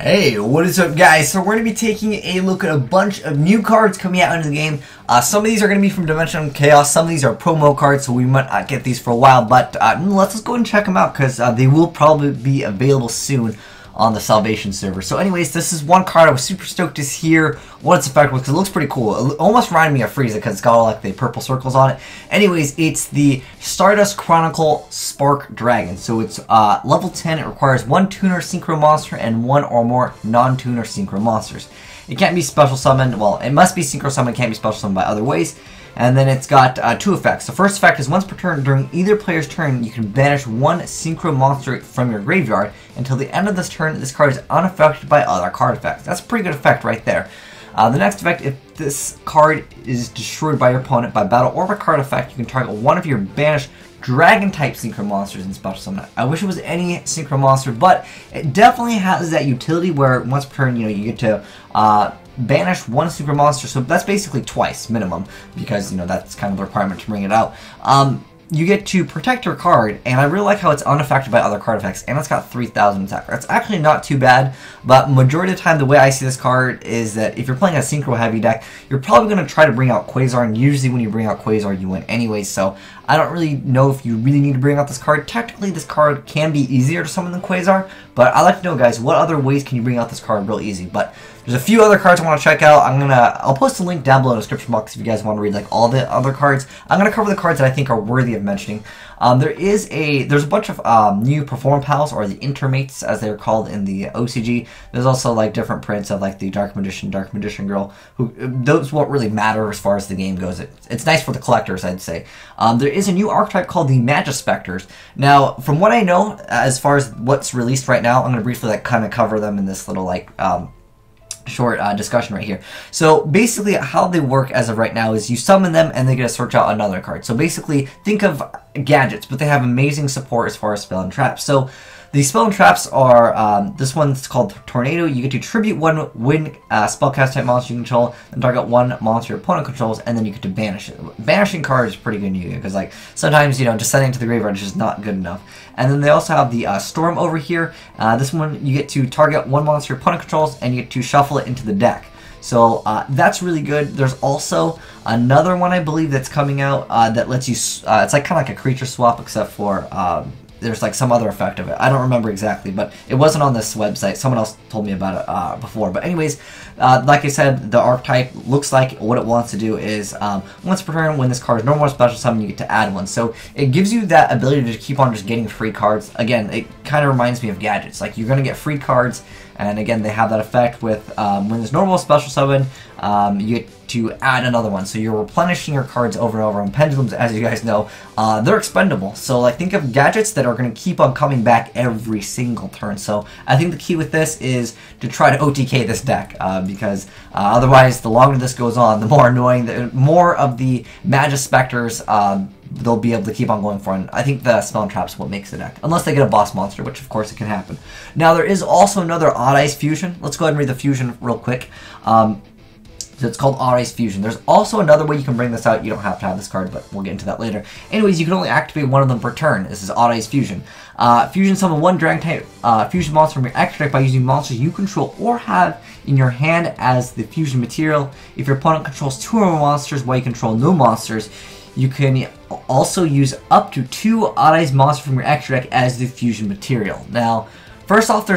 Hey, what is up guys? So we're going to be taking a look at a bunch of new cards coming out into the game. Some of these are going to be from Dimensional Chaos, some of these are promo cards, so we might not get these for a while, but let's just go and check them out because they will probably be available soon on the Salvation server. So anyways, this is one card I was super stoked to hear what its effect was because it looks pretty cool. It almost reminded me of Frieza because it's got all like the purple circles on it. Anyways, it's the StarDust Chronicle Spark Dragon. So it's level 10. It requires one tuner synchro monster and one or more non-tuner synchro monsters. It can't be special summoned. Well, it must be synchro summoned. It can't be special summoned by other ways. And then it's got two effects. The first effect is once per turn during either player's turn, you can banish one synchro monster from your graveyard. Until the end of this turn, this card is unaffected by other card effects. That's a pretty good effect right there. The next effect, if this card is destroyed by your opponent by battle or by card effect, you can target one of your banished Dragon-type synchro monsters in special summon. I wish it was any synchro monster, but it definitely has that utility where once per turn, you get to banish one super monster, so that's basically twice minimum, because that's kind of the requirement to bring it out. You get to protect your card, and I really like how it's unaffected by other card effects, and it's got 3,000 attack. That's actually not too bad, but majority of the time the way I see this card is that if you're playing a synchro heavy deck, you're probably going to try to bring out Quasar, and usually when you bring out Quasar you win anyway, so I don't really know if you really need to bring out this card. Technically this card can be easier to summon than Quasar, but I like to know, guys, what other ways can you bring out this card real easy. But there's a few other cards I want to check out. I'll post a link down below in the description box if you guys want to read like all the other cards. I'm gonna cover the cards that I think are worthy of mentioning. There's a bunch of new Perform Pals, or the Intermates as they're called in the OCG. There's also like different prints of like the Dark Magician Girl, who those won't really matter as far as the game goes. It's nice for the collectors, I'd say. There is a new archetype called the Magispectors. Now, from what I know, as far as what's released right now, I'm gonna briefly like kind of cover them in this little like short discussion right here. So basically how they work as of right now is you summon them and they get to search out another card. So basically think of gadgets, but they have amazing support as far as spell and traps. So the spell and traps are, this one's called Tornado. You get to tribute one wind spellcast type monster you control, and target one monster your opponent controls, and then you get to banish it. Banishing cards is pretty good news, because like sometimes, just sending it to the graveyard is just not good enough. And then they also have the Storm over here. This one, you get to target one monster your opponent controls, and you get to shuffle it into the deck. So that's really good. There's also another one, I believe, that's coming out that lets you, it's like kind of like a creature swap, except for there's like some other effect of it. I don't remember exactly, but it wasn't on this website. Someone else told me about it before. But anyways, like I said, the archetype looks like what it wants to do is once per turn, when this card is normal or special summon, you get to add one. So it gives you that ability to keep on just getting free cards. Again, it kind of reminds me of gadgets. Like you're going to get free cards, and again, they have that effect with when there's normal special summon, you get to add another one. So you're replenishing your cards over and over. And pendulums, as you guys know, they're expendable. So like think of gadgets that are going to keep on coming back every single turn. So I think the key with this is to try to OTK this deck, because otherwise the longer this goes on, the more annoying, the more of the Magispectors they'll be able to keep on going for. And I think the spell and traps what makes the deck, unless they get a boss monster, which of course it can happen. Now there is also another Odd Eyes fusion. Let's go ahead and read the fusion real quick. So it's called Odd Eyes Fusion. There's also another way you can bring this out. You don't have to have this card, but we'll get into that later. Anyways, you can only activate one of them per turn. This is Odd Eyes Fusion. Fusion summon one Dragon-type fusion monster from your extra deck by using monsters you control or have in your hand as the fusion material. If your opponent controls two or more monsters while you control no monsters, you can also use up to two Odd Eyes monsters from your extra deck as the fusion material. Now, first off,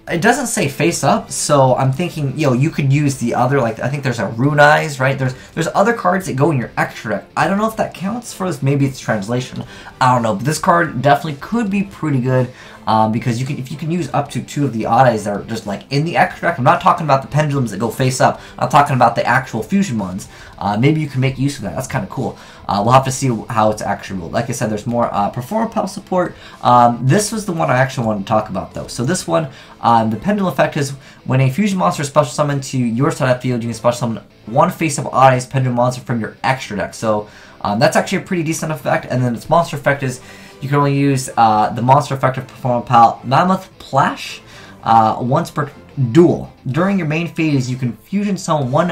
it doesn't say face up, so I'm thinking, you could use the other, like, I think there's a Rune Eyes, right? There's other cards that go in your extra deck. I don't know if that counts for this. Maybe it's translation. I don't know, but this card definitely could be pretty good, because if you can use up to two of the Odd Eyes that are just like in the extra deck. I'm not talking about the pendulums that go face up. I'm talking about the actual fusion ones. Maybe you can make use of that. That's kind of cool. We'll have to see how it's actually ruled. Like I said, there's more Perform Pal support. This was the one I actually wanted to talk about, though. So this one, the pendulum effect is when a fusion monster is special summoned to your side of the field, you can special summon one face-up Odd Eyes pendulum monster from your extra deck. So that's actually a pretty decent effect. And then its monster effect is you can only use the monster effect of Perform Pal Mammoth Plash once per duel. During your main phase, you can fusion summon one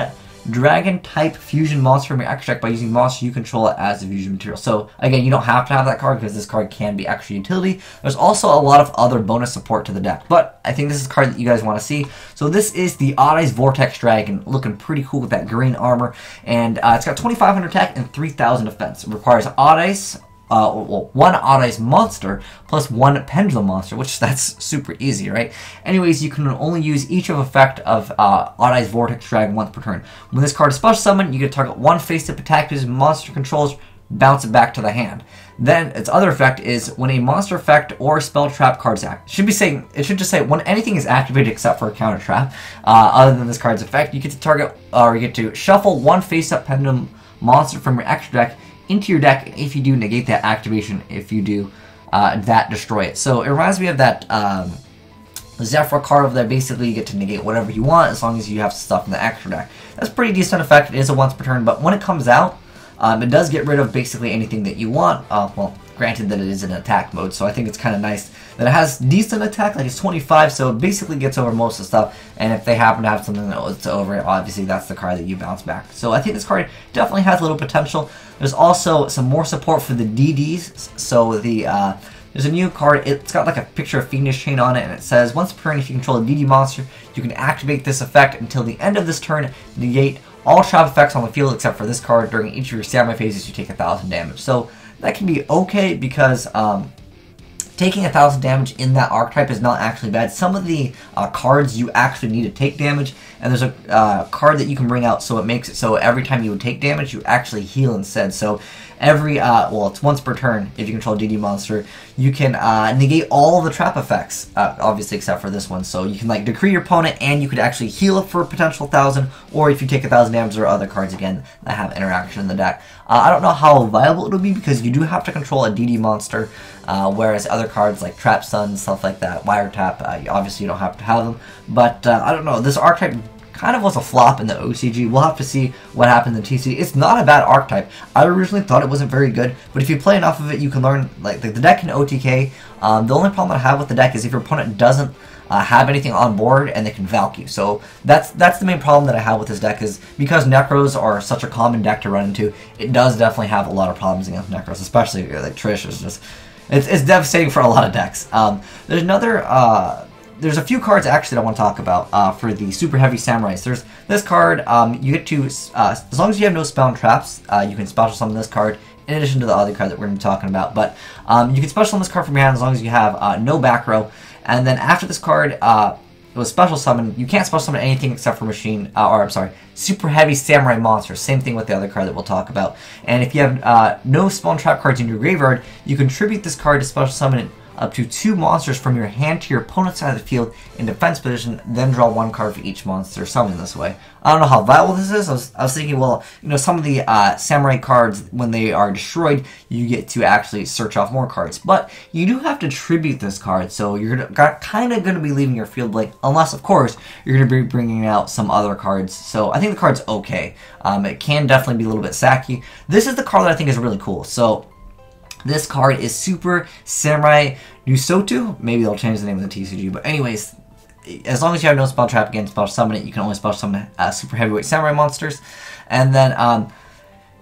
dragon type fusion monster from your extra deck by using monster you control it as a fusion material. So again, you don't have to have that card because this card can be extra utility. There's also a lot of other bonus support to the deck, but I think this is a card that you guys want to see. So this is the Azneyeswhitedragon, looking pretty cool with that green armor, and it's got 2,500 attack and 3,000 defense. It requires one Azneyeswhite monster plus one pendulum monster, which that's super easy, right? Anyways, you can only use each of effect of Azneyeswhitedragon once per turn. When this card is special summoned, you can target one face-up attack using monster controls, bounce it back to the hand. Then its other effect is when a monster effect or spell trap card is active. It should just say when anything is activated except for a counter trap. Other than this card's effect, you get to target or you get to shuffle one face-up pendulum monster from your extra deck into your deck. If you do, negate that activation. If you do, that destroy it. So it reminds me of that Zephyr card over there. Basically, you get to negate whatever you want as long as you have stuff in the extra deck. That's a pretty decent effect. It is a once per turn, but when it comes out, it does get rid of basically anything that you want. Well, granted that it is in attack mode, so I think it's kind of nice that it has decent attack, like it's 25, so it basically gets over most of the stuff, and if they happen to have something that's over it, obviously that's the card that you bounce back. So I think this card definitely has a little potential. There's also some more support for the DeeDees, so there's a new card. It's got like a picture of Fiendish Chain on it, and it says, once per turn, if you control a DeeDee monster, you can activate this effect until the end of this turn, negate all trap effects on the field except for this card. During each of your standby phases, you take 1,000 damage. So that can be okay because taking 1,000 damage in that archetype is not actually bad. Some of the cards you actually need to take damage, and there's a card that you can bring out so it makes it so every time you would take damage, you actually heal instead. So every, well, it's once per turn if you control a DeeDee monster, you can negate all the trap effects, obviously except for this one. So you can like decree your opponent, and you could actually heal it for a potential 1,000, or if you take 1,000 damage, there are other cards again that have interaction in the deck. I don't know how viable it'll be because you do have to control a DeeDee monster, whereas other cards like Trap Sun, stuff like that, Wiretap, obviously you don't have to have them. But I don't know, this archetype kind of was a flop in the OCG. We'll have to see what happens in the TCG. It's not a bad archetype. I originally thought it wasn't very good, but if you play enough of it, you can learn, like the deck in OTK. The only problem I have with the deck is if your opponent doesn't have anything on board and they can Valk you. So that's the main problem that I have with this deck, is because Necros are such a common deck to run into, it does definitely have a lot of problems against Necros, especially like Trish is just, it's devastating for a lot of decks. There's another, there's a few cards actually that I want to talk about for the Super Heavy Samurais. There's this card, you get to, as long as you have no spell and traps, you can special summon this card, in addition to the other card that we're going to be talking about. But you can special summon this card from your hand as long as you have no back row. And then after this card, it was special summon, you can't special summon anything except for Super Heavy Samurai Monster. Same thing with the other card that we'll talk about. And if you have no spell and trap cards in your graveyard, you contribute this card to special summon up to 2 monsters from your hand to your opponent's side of the field in defense position, then draw 1 card for each monster summoned this way. I don't know how viable this is. I was thinking, well, you know, some of the samurai cards, when they are destroyed, you get to actually search off more cards. But you do have to tribute this card, so you're kind of going to be leaving your field blank, unless, of course, you're going to be bringing out some other cards. So I think the card's okay. It can definitely be a little bit sacky. This is the card that I think is really cool. So this card is Super Samurai Nusotu. Maybe they'll change the name of the TCG, but anyways, as long as you have no spell trap against special summon it, you can only special summon Super Heavyweight Samurai monsters. And then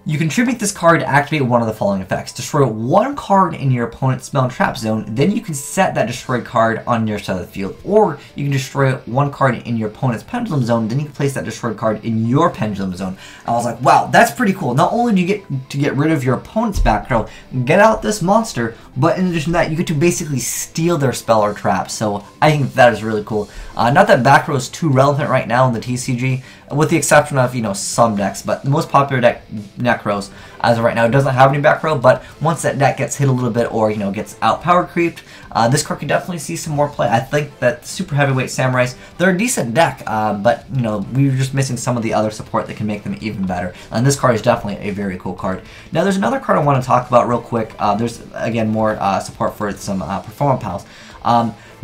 you contribute this card to activate one of the following effects. Destroy 1 card in your opponent's spell and trap zone, then you can set that destroyed card on your side of the field. Or you can destroy 1 card in your opponent's pendulum zone, then you can place that destroyed card in your pendulum zone. I was like, wow, that's pretty cool. Not only do you get to get rid of your opponent's back row, get out this monster, but in addition to that, you get to basically steal their spell or trap. So I think that is really cool. Not that back row is too relevant right now in the TCG, with the exception of, you know, some decks, but the most popular deck, Necros, as of right now, doesn't have any back row, but once that deck gets hit a little bit or, you know, gets out power creeped, this card can definitely see some more play. I think that Super Heavyweight Samurais, they're a decent deck, but, you know, we're just missing some of the other support that can make them even better, and this card is definitely a very cool card. Now, there's another card I want to talk about real quick. There's, again, more support for some Performa Pals.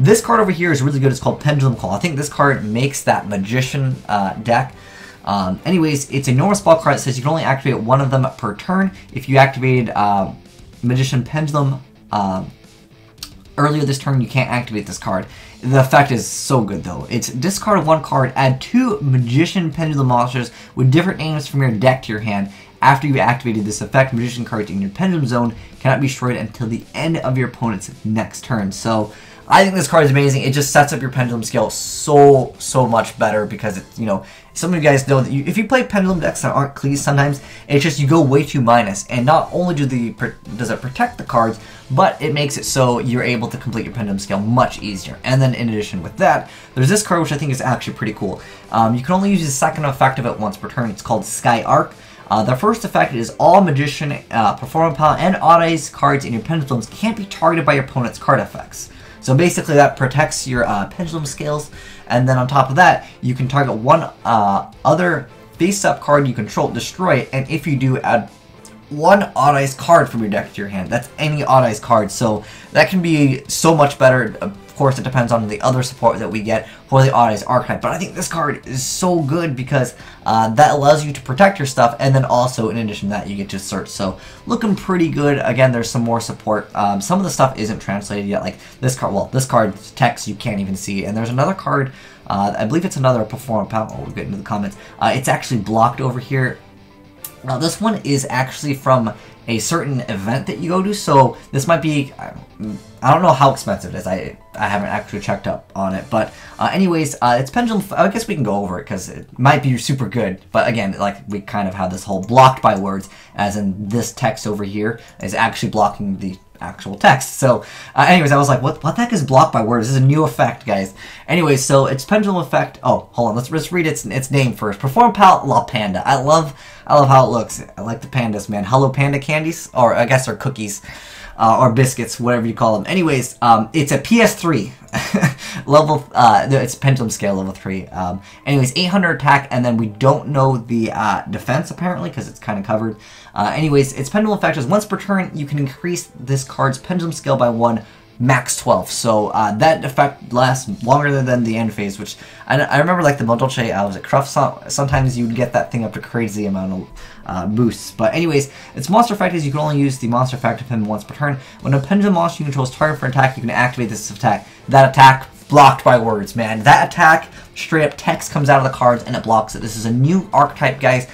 This card over here is really good. It's called Pendulum Claw. I think this card makes that Magician deck. Anyways, it's a normal spell card that says you can only activate 1 of them per turn. If you activated Magician Pendulum earlier this turn you can't activate this card. The effect is so good though. It's discard 1 card, add 2 Magician Pendulum monsters with different names from your deck to your hand. After you've activated this effect, Magician cards in your Pendulum zone cannot be destroyed until the end of your opponent's next turn. So I think this card is amazing. It just sets up your Pendulum scale so much better because it's, you know, some of you guys know that if you play Pendulum decks that aren't Cleese sometimes, it's just you go way too minus. And not only does it protect the cards, but it makes it so you're able to complete your Pendulum scale much easier. And then in addition with that, there's this card which I think is actually pretty cool. You can only use the second effect of it once per turn. It's called Sky Arc. The first effect is all Magician, Performance Power, and Odd Eyes cards in your Pendulums can't be targeted by your opponent's card effects. So basically that protects your Pendulum scales, and then on top of that, you can target one other face-up card you control, destroy it, and if you do, add 1 Odd Eyes card from your deck to your hand. That's any Odd Eyes card, so that can be so much better. Of course, it depends on the other support that we get for the Odd Eyes Archetype, but I think this card is so good because that allows you to protect your stuff, and then also, in addition to that, you get to search. So, looking pretty good. Again, there's some more support. Some of the stuff isn't translated yet, like this card. Well, this card's text you can't even see, and there's another card, I believe it's another Performance Power. Oh, we'll get into the comments. It's actually blocked over here. Now this one is actually from a certain event that you go to, so this might be, I don't know how expensive it is, I haven't actually checked up on it, but anyways, it's Pendulum, I guess we can go over it, because it might be super good, but again, like, we kind of have this whole blocked by words, as in this text over here is actually blocking the actual text. So anyways, I was like, what the heck is blocked by words? This is a new effect, guys. Anyways, so it's Pendulum effect. Oh, hold on, let's read its name first. Perform Palette La Panda. I love how it looks. I like the pandas, man. Hello Panda candies, or I guess they're cookies, or biscuits, whatever you call them. Anyways, it's a PS3 level. It's Pendulum scale level 3. Anyways, 800 attack, and then we don't know the defense apparently because it's kind of covered. Anyways, its Pendulum effect is once per turn you can increase this card's Pendulum scale by 1, max 12. So that effect lasts longer than the end phase, which I remember, like the Mondolce, was it Cruff? Sometimes you'd get that thing up to crazy amount of boosts. But anyways, its monster effect is you can only use the monster effect of him once per turn. When a Pendulum monster you control is targeted for an attack, you can activate this attack. That attack blocked by words, man. That attack, straight up text comes out of the cards and it blocks it. This is a new archetype, guys.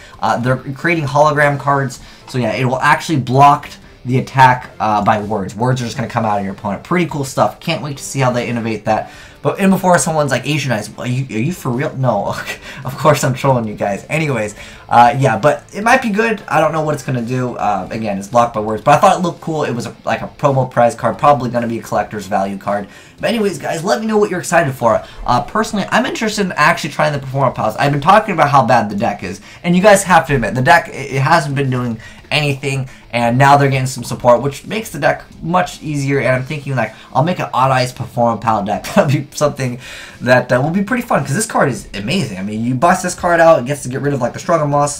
They're creating hologram cards, so yeah, it will actually block the attack by words. Words are just going to come out of your opponent. Pretty cool stuff. Can't wait to see how they innovate that. But in before someone's like, Asian Eyes, are you for real? No, of course I'm trolling you guys. Anyways, yeah, but it might be good. I don't know what it's going to do. Again, it's blocked by words, but I thought it looked cool. It was like a promo prize card, probably going to be a collector's value card. But anyways, guys, let me know what you're excited for. Personally, I'm interested in actually trying the Performance Pals. I've been talking about how bad the deck is, and you guys have to admit, the deck, it hasn't been doing anything, and now they're getting some support, which makes the deck much easier. And I'm thinking, like, I'll make an Odd Eyes Performance Pal deck. That'll be something that will be pretty fun, because this card is amazing. I mean, you bust this card out, it gets to get rid of like the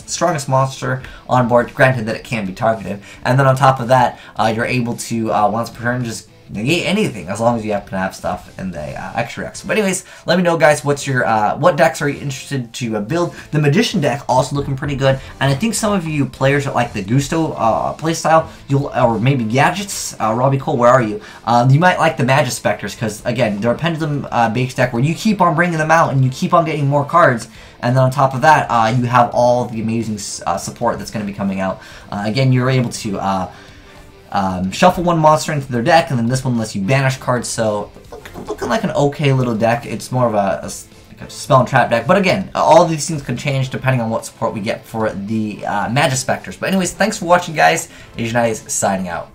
strongest monster on board, granted that it can be targeted, and then on top of that, you're able to once per turn just negate anything as long as you happen to have stuff in the extra decks. But anyways, let me know, guys, what's your what decks are you interested to build. The Magician deck also looking pretty good, and I think some of you players that like the Gusto playstyle, or maybe Gadgets, Robbie Cole, where are you? You might like the Magic Specters, because again, they're a Pendulum based deck where you keep on bringing them out and you keep on getting more cards. And then on top of that, you have all the amazing support that's going to be coming out. Again, you're able to shuffle one monster into their deck, and then this one lets you banish cards, so looking like an okay little deck. It's more of a spell and trap deck, but again, all these things can change depending on what support we get for the Magic Specters. But anyways, thanks for watching, guys. Asian Eyes signing out.